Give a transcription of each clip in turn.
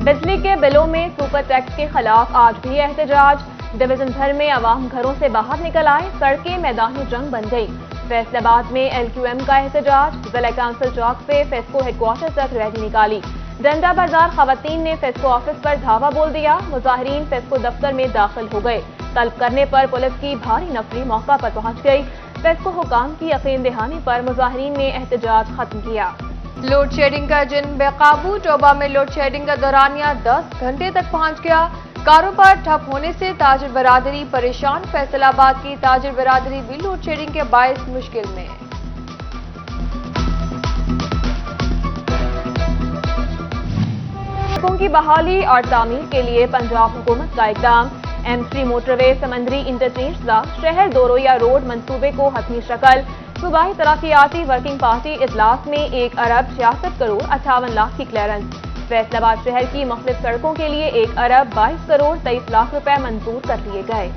بجلی کے بلوں میں سپر ٹیکس کے خلاف آج بھی احتجاج، ڈویژن بھر میں عوام گھروں سے باہر نکل آئے، سڑکیں میدانی جنگ بن گئی۔ فیصل آباد میں LQM کا احتجاج، ضلع کونسل چوک سے فیسکو ہیڈ کوارٹر تک ریلی نکالی۔ ڈنڈا بازار خواتین نے فیسکو آفس پر دھاوا بول دیا، مظاہرین فیسکو دفتر میں داخل ہو گئے۔ طلب کرنے پر پولیس کی بھاری نفری موقع پر پہنچ گئی۔ فیسکو حکام کی یقین دہانی پر مظاہرین نے احتجاج ختم کیا۔ لوڈ شیڈنگ کا جن بے قابو، ٹوبہ میں لوڈ شیڈنگ کا دورانیہ 10 گھنٹے تک پہنچ گیا۔ کاروبار ٹھپ ہونے سے تاجر برادری پریشان، فیصل آباد کی تاجر برادری بھی لوڈ شیڈنگ کے باعث مشکل میں۔ سڑکوں کی بحالی اور تعمیر کے لیے پنجاب حکومت کا اقدام، M3 موٹر وے سمندری انٹرچینج ضا شہر دورویا روڈ منصوبے کو حتمی شکل، صوبائی ترقیاتی ورکنگ پارٹی اجلاس میں 1 ارب 66 کروڑ 58 لاکھ کی کلیئرنس۔ فیصل آباد شہر کی مختلف سڑکوں کے لیے 1 ارب 22 کروڑ 23 لاکھ روپے منظور کر لیے گئے۔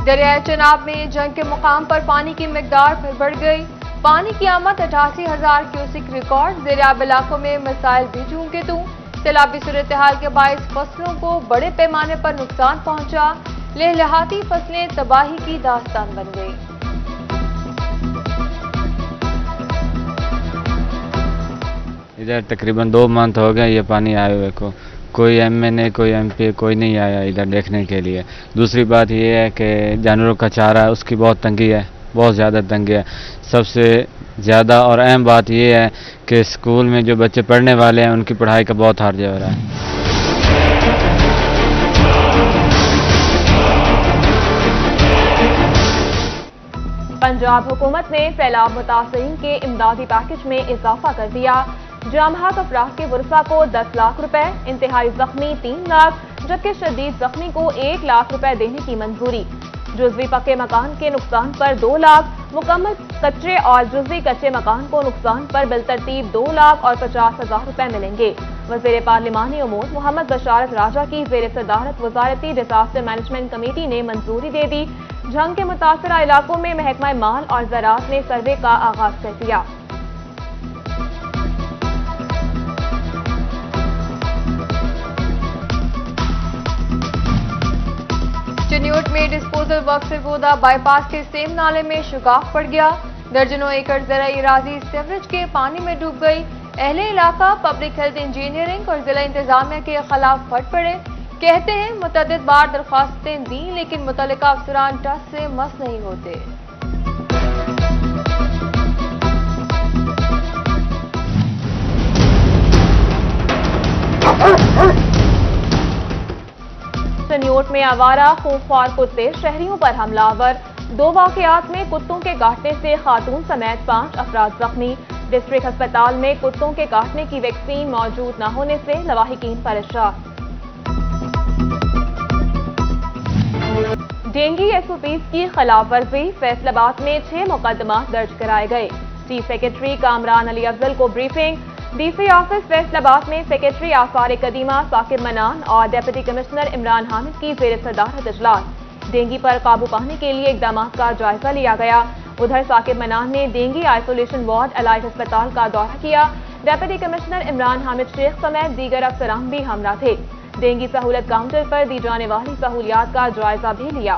دریائے چناب میں جنگ کے مقام پر پانی کی مقدار پھر بڑھ گئی، پانی کی آمد 88,000 کیوسک ریکارڈ، زیرآب علاقوں میں مسائل بھی جوں کے توں، سیلابی صورتحال کے باعث فصلوں کو بڑے پیمانے پر نقصان پہنچا، لہلہاتی فصلیں تباہی کی داستان بن گئی۔ ادھر تقریباً 2 منتھ ہو گئے یہ پانی آئے ہوئے کو، کوئی MNA کوئی MP کوئی نہیں آیا ادھر دیکھنے کے لیے۔ دوسری بات یہ ہے کہ جانوروں کا چارہ اس کی بہت تنگی ہے، بہت زیادہ تنگی ہے۔ سب سے زیادہ اور اہم بات یہ ہے کہ اسکول میں جو بچے پڑھنے والے ہیں ان کی پڑھائی کا بہت حرج ہو رہا ہے۔ پنجاب حکومت نے سیلاب متاثرین کے امدادی پیکج میں اضافہ کر دیا، جام حق افراد کے ورثاء کو 10 لاکھ روپے، انتہائی زخمی 3 لاکھ جبکہ شدید زخمی کو 1 لاکھ روپے دینے کی منظوری۔ جزوی پکے مکان کے نقصان پر 2 لاکھ، مکمل کچے اور جزوی کچے مکان کو نقصان پر بالترتیب 2 لاکھ اور 50,000 روپے ملیں گے۔ وزیر پارلیمانی امور محمد بشارت راجہ کی زیر صدارت وزارتی ڈیزاسٹر مینجمنٹ کمیٹی نے منظوری دے دی، جنگ کے متاثرہ علاقوں میں محکمہ مال اور زراعت نے سروے کا آغاز کر دیا۔ چنیوٹ میں ڈسپوزل ورک سے گودا بائی پاس کے سیم نالے میں شگاف پڑ گیا، درجنوں ایکڑ زرعی اراضی سیوریج کے پانی میں ڈوب گئی۔ اہل علاقہ پبلک ہیلتھ انجینئرنگ اور ضلع انتظامیہ کے خلاف پھٹ پڑے، کہتے ہیں متعدد بار درخواستیں دیں لیکن متعلقہ افسران ٹس سے مس نہیں ہوتے۔ چنیوٹ میں آوارہ خونخوار کتے شہریوں پر حملہ آور، 2 واقعات میں کتوں کے کاٹنے سے خاتون سمیت 5 افراد زخمی۔ ڈسٹرکٹ ہسپتال میں کتوں کے کاٹنے کی ویکسین موجود نہ ہونے سے لواحقین پریشان۔ ڈینگی SOPs کی خلاف ورزی، فیصل آباد میں 6 مقدمات درج کرائے گئے۔ چیف سیکرٹری کامران علی افضل کو بریفنگ، DC آفس فیصل آباد میں سیکرٹری آثار قدیمہ ثاقب منان اور ڈپٹی کمشنر عمران حامد کی زیر صدارت اجلاس۔ ڈینگی پر قابو پانے کے لیے اقدامات کا جائزہ لیا گیا۔ ادھر ثاقب منان نے ڈینگی آئسولیشن وارڈ الائٹ ہسپتال کا دورہ کیا۔ ڈپٹی کمشنر عمران حامد شیخ سمیت دیگر افسران بھی ہمراہ تھے۔ ڈینگی سہولت کاؤنٹر پر دی جانے والی سہولیات کا جائزہ بھی لیا۔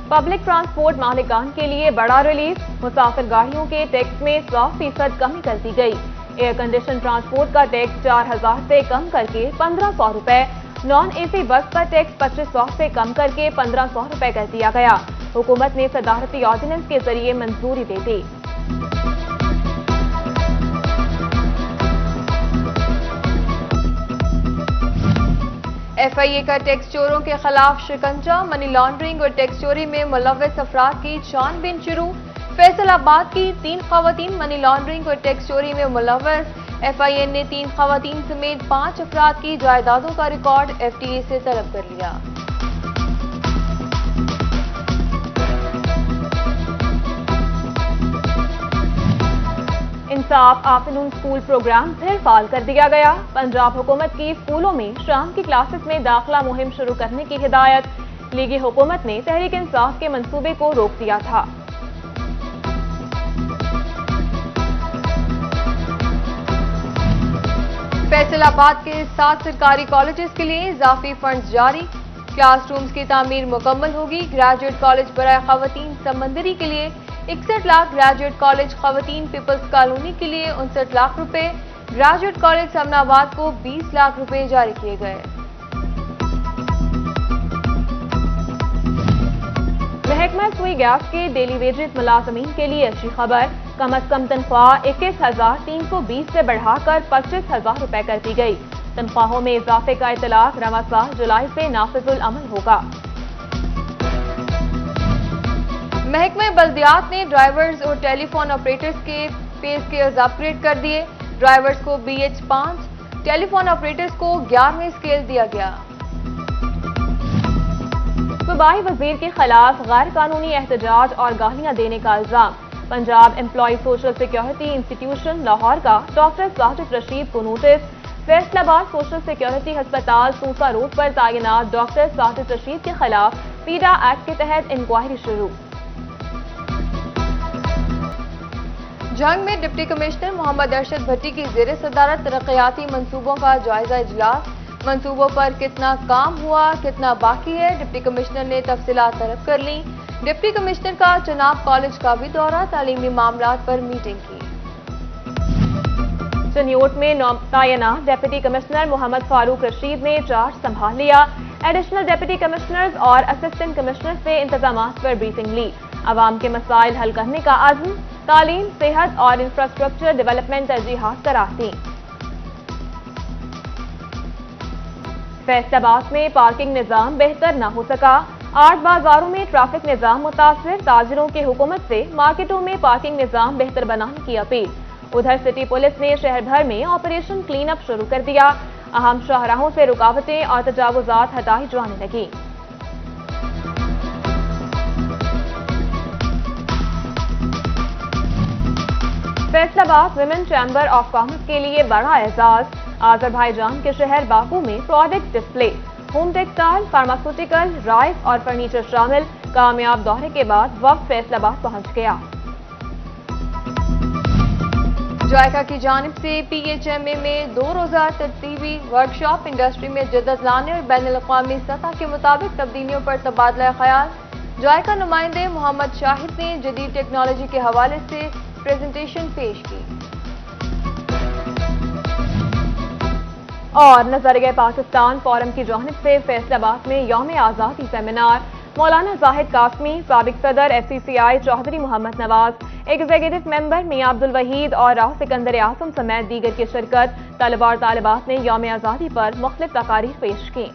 پبلک ٹرانسپورٹ مالکان کے لیے بڑا ریلیف، مسافر گاڑیوں کے ٹیکس میں 100% کمی کر دی گئی۔ ایئر کنڈیشن ٹرانسپورٹ کا ٹیکس 4,000 سے کم کر کے 1,500 روپے، نان AC بس پر ٹیکس 2,500 سے کم کر کے 1,500 روپے کر دیا گیا۔ حکومت نے صدارتی آرڈیننس کے ذریعے منظوری دے دی۔ FIA کا ٹیکس چوروں کے خلاف شکنجہ، منی لانڈرنگ اور ٹیکس چوری میں ملوث افراد کی چھان بین شروع۔ فیصل آباد کی 3 خواتین منی لانڈرنگ اور ٹیکس چوری میں ملوث، FIA نے 3 خواتین سمیت 5 افراد کی جائیدادوں کا ریکارڈ FTA سے طلب کر لیا۔ انصاف آفٹرنون اسکول پروگرام پھر فعال کر دیا گیا۔ پنجاب حکومت کی اسکولوں میں شام کی کلاسز میں داخلہ مہم شروع کرنے کی ہدایت، لیگی حکومت نے تحریک انصاف کے منصوبے کو روک دیا تھا۔ فیصل آباد کے 7 سرکاری کالجز کے لیے اضافی فنڈز جاری، کلاس رومز کی تعمیر مکمل ہوگی۔ گریجویٹ کالج برائے خواتین سمندری کے لیے 61 لاکھ، گریجویٹ کالج خواتین پیپلز کالونی کے لیے 59 لاکھ روپے، گریجویٹ کالج سمن آباد کو 20 لاکھ روپے جاری کیے گئے۔ محکمہ سوئی گیس کے ڈیلی ویجز ملازمین کے لیے اچھی خبر، کم از کم تنخواہ 21,320 سے بڑھا کر 25,000 روپے کر دی گئی۔ تنخواہوں میں اضافے کا اطلاق رواں سال جولائی سے نافذ العمل ہوگا۔ محکمہ بلدیات نے ڈرائیورز اور ٹیلی فون آپریٹرز کے پے اسکیلز اپ گریڈ کر دیے، ڈرائیورز کو BH5، ٹیلی فون آپریٹرز کو 11ویں اسکیل دیا گیا۔ صوبائی وزیر کے خلاف غیر قانونی احتجاج اور گالیاں دینے کا الزام، Punjab employee social security institution Lahore کا ڈاکٹر ساجد رشید کو نوٹس، فیصل آباد سوشل سیکیورٹی ہسپتال سوسا روڈ پر تعینات ڈاکٹر ساجد رشید کے خلاف پیڈا ایکٹ کے تحت انکوائری شروع۔ جنگ میں ڈپٹی کمشنر محمد ارشد بھٹی کی زیر صدارت ترقیاتی منصوبوں کا جائزہ اجلاس، منصوبوں پر کتنا کام ہوا، کتنا باقی ہے، ڈپٹی کمشنر نے تفصیلات طلب کر لیں۔ ڈپٹی کمشنر کا چناب کالج کا بھی دورہ، تعلیمی معاملات پر میٹنگ کی۔ چنیوٹ میں تعینات ڈپٹی کمشنر محمد فاروق رشید نے چارج سنبھال لیا، ایڈیشنل ڈپٹی کمشنرز اور اسسٹنٹ کمشنر سے انتظامات پر بریفنگ لی، عوام کے مسائل حل کرنے کا عزم، تعلیم، صحت اور انفراسٹرکچر ڈیولپمنٹ ترجیحات قرار دیں۔ فیصل آباد میں پارکنگ نظام بہتر نہ ہو سکا، 8 بازاروں میں ٹریفک نظام متاثر، تاجروں کی حکومت سے مارکیٹوں میں پارکنگ نظام بہتر بنانے کی اپیل۔ ادھر سٹی پولیس نے شہر بھر میں آپریشن کلین اپ شروع کر دیا، اہم شاہراہوں سے رکاوٹیں اور تجاوزات ہٹائی جانے لگیں۔ فیصل آباد ویمن چیمبر آف کامرس کے لیے بڑا اعزاز، آذربائیجان کے شہر باکو میں product display, home textile, pharmaceutical, rice اور فرنیچر شامل، کامیاب دورے کے بعد وفد فیصل آباد پہنچ گیا۔ جائکا کی جانب سے PHMA میں 2 روزہ ترتیبی ورکشاپ، انڈسٹری میں جدت لانے اور بین الاقوامی سطح کے مطابق تبدیلیوں پر تبادلہ خیال۔ جائکا نمائندے محمد شاہد نے جدید ٹیکنالوجی کے حوالے سے پریزنٹیشن پیش کی۔ اور نظریہ پاکستان فورم کی جانب سے فیصل آباد میں یوم آزادی سیمینار، مولانا زاہد قاسمی، سابق صدر FCCI چودھری محمد نواز، ایگزیکٹو ممبر میاں عبدالوحید اور راؤ سکندر اعظم سمیت دیگر کی شرکت، طلبہ اور طالبات نے یوم آزادی پر مختلف تقاریر پیش کی۔